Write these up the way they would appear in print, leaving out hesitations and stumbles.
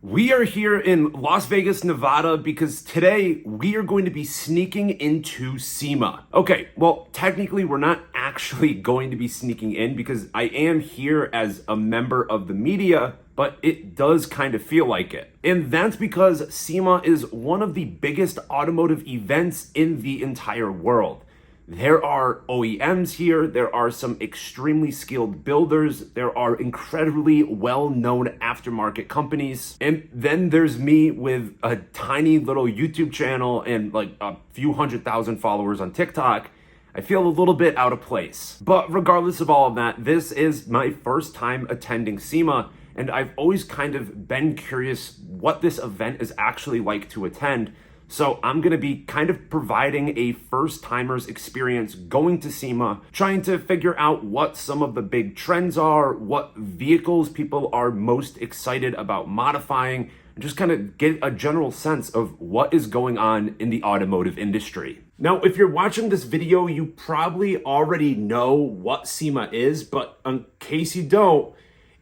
We are here in Las Vegas, Nevada, because today we are going to be sneaking into SEMA. Okay, well, technically we're not actually going to be sneaking in because I am here as a member of the media, but it does kind of feel like it. And that's because SEMA is one of the biggest automotive events in the entire world. There are OEMs here, there are some extremely skilled builders, there are incredibly well-known aftermarket companies, and then there's me with a tiny little YouTube channel and like a few 100,000 followers on TikTok. I feel a little bit out of place. But regardless of all of that, this is my first time attending SEMA, and I've always kind of been curious what this event is actually like to attend. So I'm gonna be kind of providing a first-timer's experience going to SEMA, trying to figure out what some of the big trends are, what vehicles people are most excited about modifying, and just kind of get a general sense of what is going on in the automotive industry. Now, if you're watching this video, you probably already know what SEMA is, but in case you don't,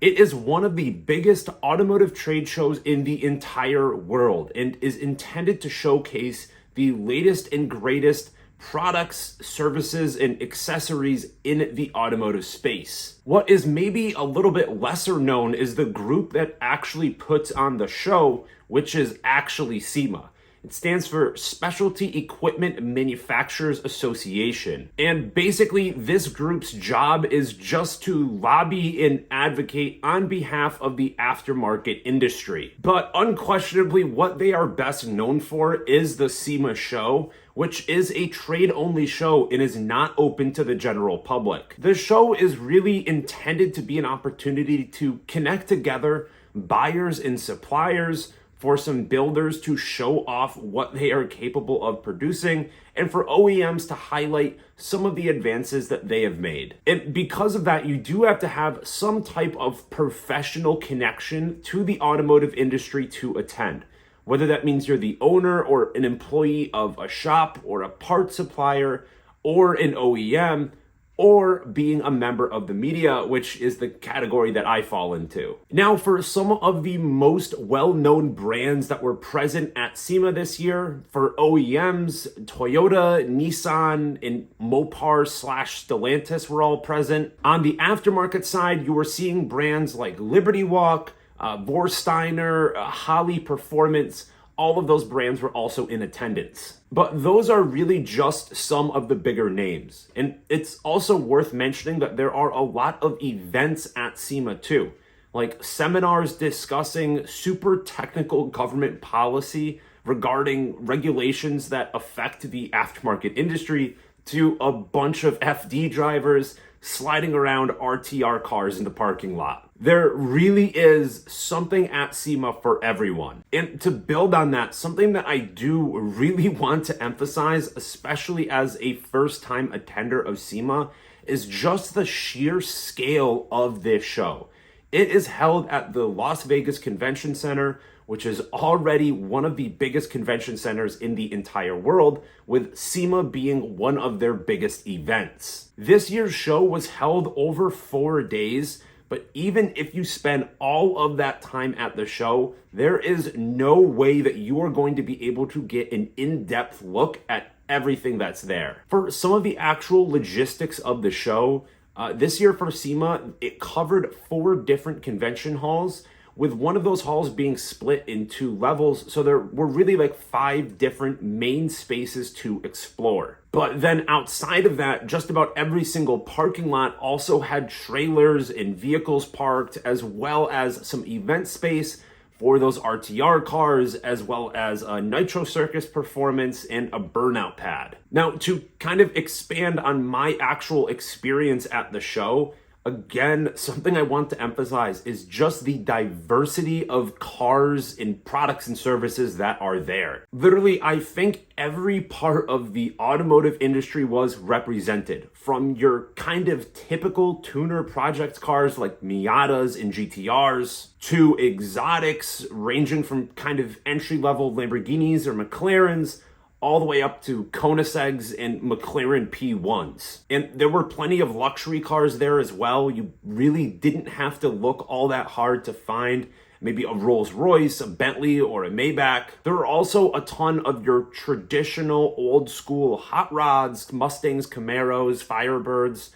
it is one of the biggest automotive trade shows in the entire world and is intended to showcase the latest and greatest products, services, and accessories in the automotive space. What is maybe a little bit lesser known is the group that actually puts on the show, which is actually SEMA. It stands for Specialty Equipment Manufacturers Association. And basically, this group's job is just to lobby and advocate on behalf of the aftermarket industry. But unquestionably, what they are best known for is the SEMA show, which is a trade-only show and is not open to the general public. The show is really intended to be an opportunity to connect together buyers and suppliers, for some builders to show off what they are capable of producing, and for OEMs to highlight some of the advances that they have made. And because of that, you do have to have some type of professional connection to the automotive industry to attend. Whether that means you're the owner or an employee of a shop or a parts supplier or an OEM, or being a member of the media, which is the category that I fall into. Now, for some of the most well-known brands that were present at SEMA this year, for OEMs, Toyota, Nissan, and Mopar/Stellantis were all present. On the aftermarket side, you were seeing brands like Liberty Walk, Vorsteiner, Holley Performance. All of those brands were also in attendance. But those are really just some of the bigger names. And it's also worth mentioning that there are a lot of events at SEMA too, like seminars discussing super technical government policy regarding regulations that affect the aftermarket industry, to a bunch of FD drivers sliding around RTR cars in the parking lot. There really is something at SEMA for everyone. And to build on that, something that I do really want to emphasize, especially as a first-time attender of SEMA, is just the sheer scale of this show. It is held at the Las Vegas Convention Center, which is already one of the biggest convention centers in the entire world, with SEMA being one of their biggest events. This year's show was held over 4 days, but even if you spend all of that time at the show, there is no way that you are going to be able to get an in-depth look at everything that's there. For some of the actual logistics of the show, this year for SEMA, it covered 4 different convention halls, with one of those halls being split in 2 levels. So there were really like 5 different main spaces to explore. But then outside of that, just about every single parking lot also had trailers and vehicles parked, as well as some event space for those RTR cars, as well as a Nitro Circus performance and a burnout pad. Now, to kind of expand on my actual experience at the show, again, something I want to emphasize is just the diversity of cars and products and services that are there. Literally, I think every part of the automotive industry was represented, from your kind of typical tuner project cars like Miatas and GTRs, to exotics ranging from kind of entry-level Lamborghinis or McLarens, all the way up to Koenigseggs and McLaren P1s. And there were plenty of luxury cars there as well. You really didn't have to look all that hard to find maybe a Rolls Royce, a Bentley, or a Maybach. There are also a ton of your traditional old school hot rods, Mustangs, Camaros, Firebirds,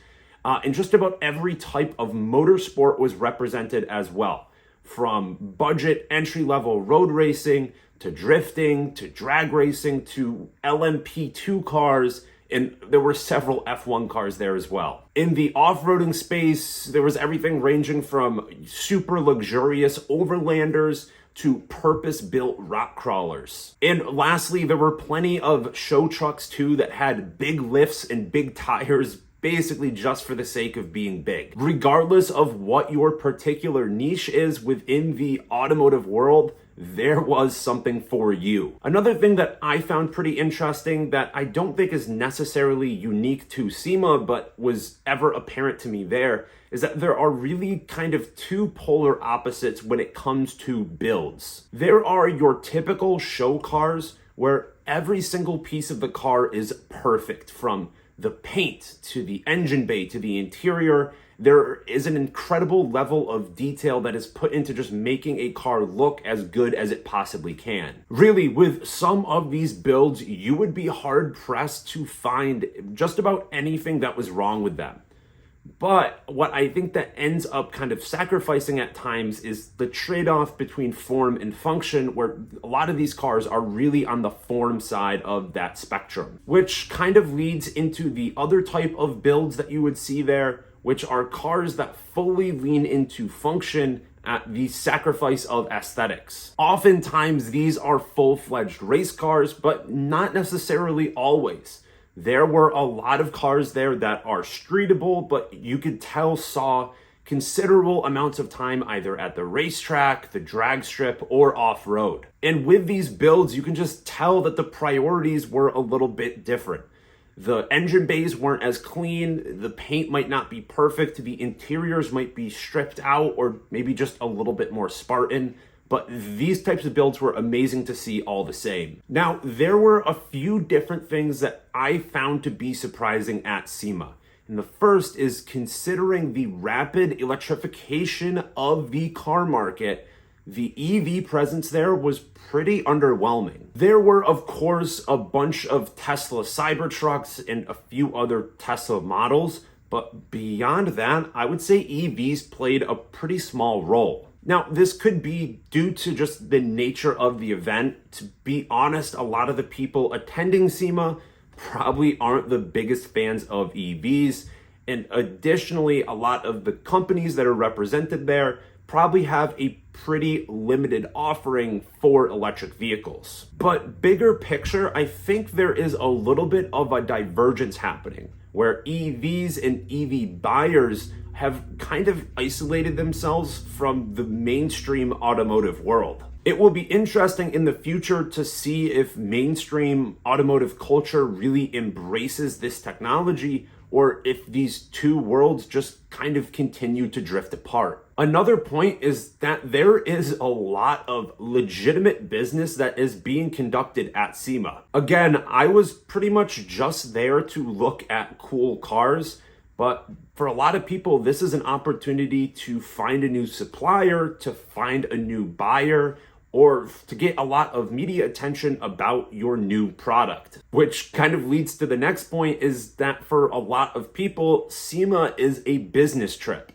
and just about every type of motorsport was represented as well. From budget entry-level road racing to drifting to drag racing to LMP2 cars, and there were several F1 cars there as well. In the off-roading space, there was everything ranging from super luxurious Overlanders to purpose-built rock crawlers. And lastly, there were plenty of show trucks too that had big lifts and big tires, basically just for the sake of being big. Regardless of what your particular niche is within the automotive world, there was something for you. Another thing that I found pretty interesting that I don't think is necessarily unique to SEMA, but was ever apparent to me there, is that there are really kind of two polar opposites when it comes to builds. There are your typical show cars where every single piece of the car is perfect, from the paint to the engine bay to the interior. There is an incredible level of detail that is put into just making a car look as good as it possibly can. Really, with some of these builds, you would be hard pressed to find just about anything that was wrong with them. But what I think that ends up kind of sacrificing at times is the trade-off between form and function, where a lot of these cars are really on the form side of that spectrum, which kind of leads into the other type of builds that you would see there, which are cars that fully lean into function at the sacrifice of aesthetics. Oftentimes, these are full-fledged race cars, but not necessarily always. There were a lot of cars there that are streetable, but you could tell saw considerable amounts of time either at the racetrack, the drag strip, or off-road. And with these builds, you can just tell that the priorities were a little bit different. The engine bays weren't as clean, the paint might not be perfect, the interiors might be stripped out or maybe just a little bit more Spartan, but these types of builds were amazing to see all the same. Now, there were a few different things that I found to be surprising at SEMA. And the first is considering the rapid electrification of the car market, the EV presence there was pretty underwhelming. There were, of course, a bunch of Tesla Cybertrucks and a few other Tesla models, but beyond that, I would say EVs played a pretty small role. Now, this could be due to just the nature of the event. To be honest, a lot of the people attending SEMA probably aren't the biggest fans of EVs. And additionally, a lot of the companies that are represented there probably have a pretty limited offering for electric vehicles. But bigger picture, I think there is a little bit of a divergence happening where EVs and EV buyers have kind of isolated themselves from the mainstream automotive world. It will be interesting in the future to see if mainstream automotive culture really embraces this technology or if these two worlds just kind of continue to drift apart. Another point is that there is a lot of legitimate business that is being conducted at SEMA. Again, I was pretty much just there to look at cool cars, but for a lot of people, this is an opportunity to find a new supplier, to find a new buyer, or to get a lot of media attention about your new product. Which kind of leads to the next point, is that for a lot of people, SEMA is a business trip.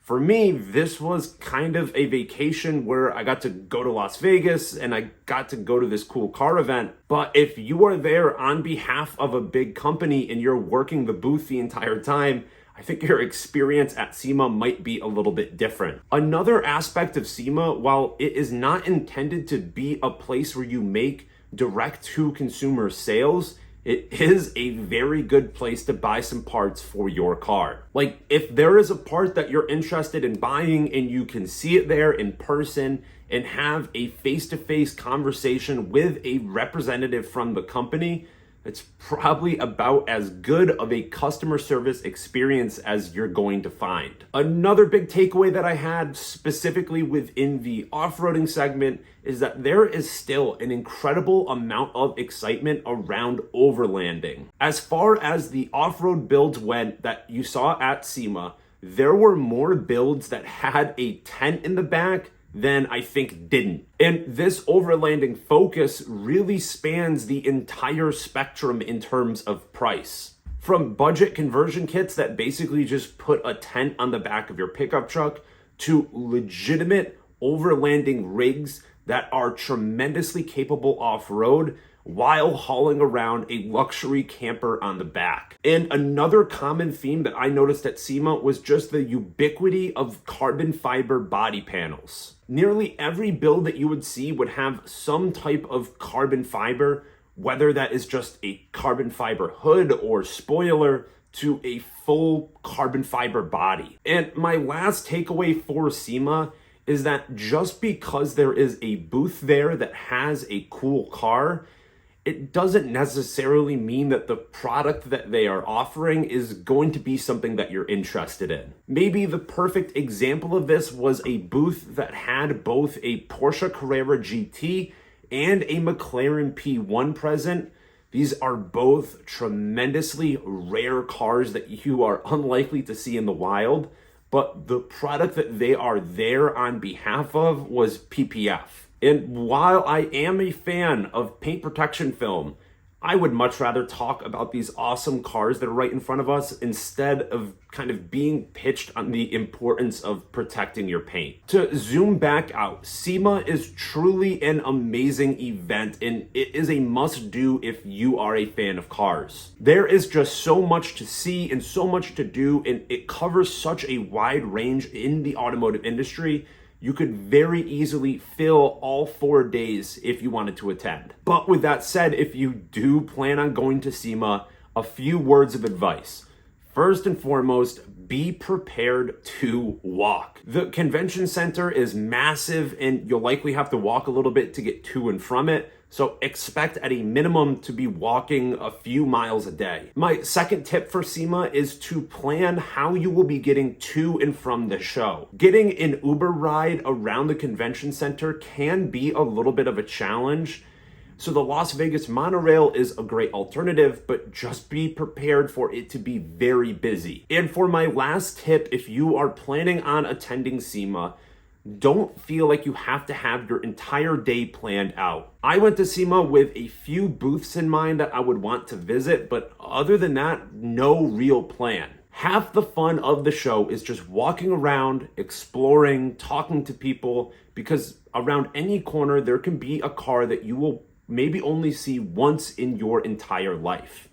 For me, this was kind of a vacation where I got to go to Las Vegas and I got to go to this cool car event. But if you are there on behalf of a big company and you're working the booth the entire time, I think your experience at SEMA might be a little bit different. Another aspect of SEMA, while it is not intended to be a place where you make direct-to-consumer sales, it is a very good place to buy some parts for your car. Like, if there is a part that you're interested in buying and you can see it there in person and have a face-to-face conversation with a representative from the company, it's probably about as good of a customer service experience as you're going to find. Another big takeaway that I had specifically within the off-roading segment is that there is still an incredible amount of excitement around overlanding. As far as the off-road builds went that you saw at SEMA, there were more builds that had a tent in the back than I think didn't. And this overlanding focus really spans the entire spectrum in terms of price. From budget conversion kits that basically just put a tent on the back of your pickup truck to legitimate overlanding rigs that are tremendously capable off-road while hauling around a luxury camper on the back. And another common theme that I noticed at SEMA was just the ubiquity of carbon fiber body panels. Nearly every build that you would see would have some type of carbon fiber, whether that is just a carbon fiber hood or spoiler to a full carbon fiber body. And my last takeaway for SEMA is that just because there is a booth there that has a cool car, it doesn't necessarily mean that the product that they are offering is going to be something that you're interested in. Maybe the perfect example of this was a booth that had both a Porsche Carrera GT and a McLaren P1 present. These are both tremendously rare cars that you are unlikely to see in the wild, but the product that they are there on behalf of was PPF. And while I am a fan of paint protection film, I would much rather talk about these awesome cars that are right in front of us instead of kind of being pitched on the importance of protecting your paint. To zoom back out, SEMA is truly an amazing event, and it is a must-do if you are a fan of cars. There is just so much to see and so much to do, and it covers such a wide range in the automotive industry. You could very easily fill all 4 days if you wanted to attend. But with that said, if you do plan on going to SEMA, a few words of advice. First and foremost, be prepared to walk. The convention center is massive and you'll likely have to walk a little bit to get to and from it. So expect at a minimum to be walking a few miles a day. My second tip for SEMA is to plan how you will be getting to and from the show. Getting an Uber ride around the convention center can be a little bit of a challenge. So the Las Vegas monorail is a great alternative, but just be prepared for it to be very busy. And for my last tip, if you are planning on attending SEMA, don't feel like you have to have your entire day planned out. I went to SEMA with a few booths in mind that I would want to visit, but other than that, no real plan. Half the fun of the show is just walking around, exploring, talking to people, because around any corner there can be a car that you will maybe only see once in your entire life.